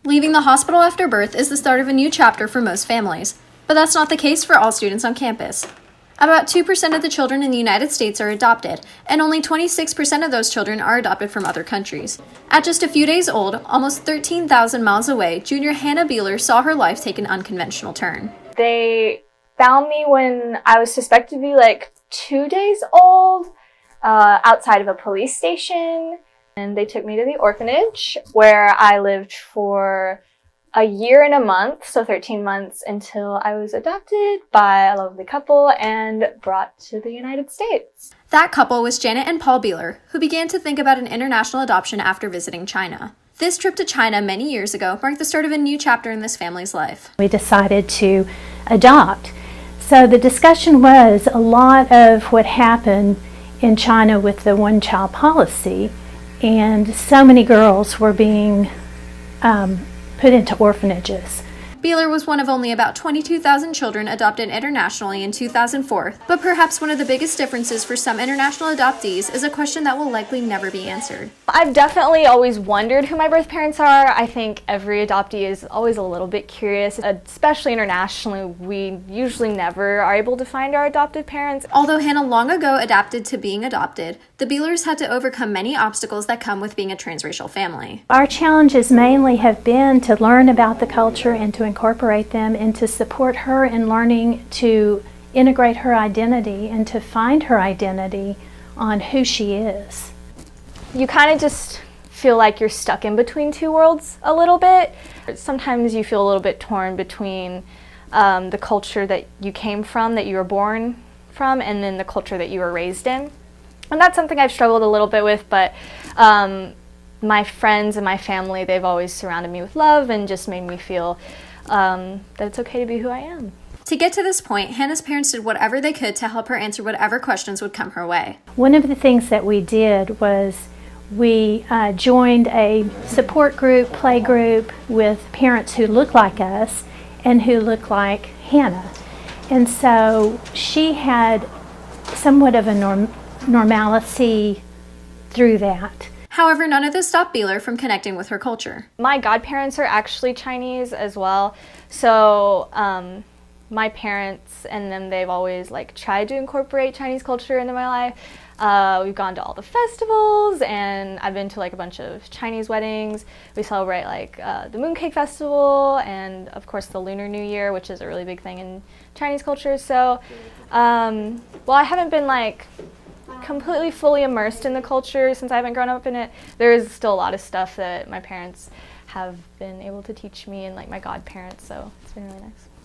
Leaving the hospital after birth is the start of a new chapter for most families, but that's not the case for all students on campus. About 2% of the children in the United States are adopted, and only 26% of those children are adopted from other countries. At just a few days old, almost 13,000 miles away, junior Hannah Beeler saw her life take an unconventional turn. They found me when I was suspected to be like 2 days old, outside of a police station. And they took me to the orphanage where I lived for a year and a month, so 13 months, until I was adopted by a lovely couple and brought to the United States. That couple was Janet and Paul Beeler, who began to think about an international adoption after visiting China. This trip to China many years ago marked the start of a new chapter in this family's life. We decided to adopt. So the discussion was a lot of what happened in China with the one-child policy, and so many girls were being put into orphanages. Beeler was one of only about 22,000 children adopted internationally in 2004, but perhaps one of the biggest differences for some international adoptees is a question that will likely never be answered. I've definitely always wondered who my birth parents are. I think every adoptee is always a little bit curious, especially internationally. We usually never are able to find our adoptive parents. Although Hannah long ago adapted to being adopted, the Beelers had to overcome many obstacles that come with being a transracial family. Our challenges mainly have been to learn about the culture and to incorporate them, and to support her in learning to integrate her identity and to find her identity on who she is. You kind of just feel like you're stuck in between two worlds a little bit. Sometimes you feel a little bit torn between the culture that you came from, that you were born from, and then the culture that you were raised in. And that's something I've struggled a little bit with, but my friends and my family, they've always surrounded me with love and just made me feel that it's okay to be who I am. To get to this point, Hannah's parents did whatever they could to help her answer whatever questions would come her way. One of the things that we did was we joined a support group, play group with parents who look like us and who look like Hannah. And so she had somewhat of a normalcy through that. However, none of this stopped Beeler from connecting with her culture. My godparents are actually Chinese as well, so my parents and them, they've always tried to incorporate Chinese culture into my life. We've gone to all the festivals, and I've been to a bunch of Chinese weddings. We celebrate the Mooncake Festival, and of course the Lunar New Year, which is a really big thing in Chinese culture. So, while I haven't been completely fully immersed in the culture since I haven't grown up in it, there is still a lot of stuff that my parents have been able to teach me, and my godparents, so it's been really nice.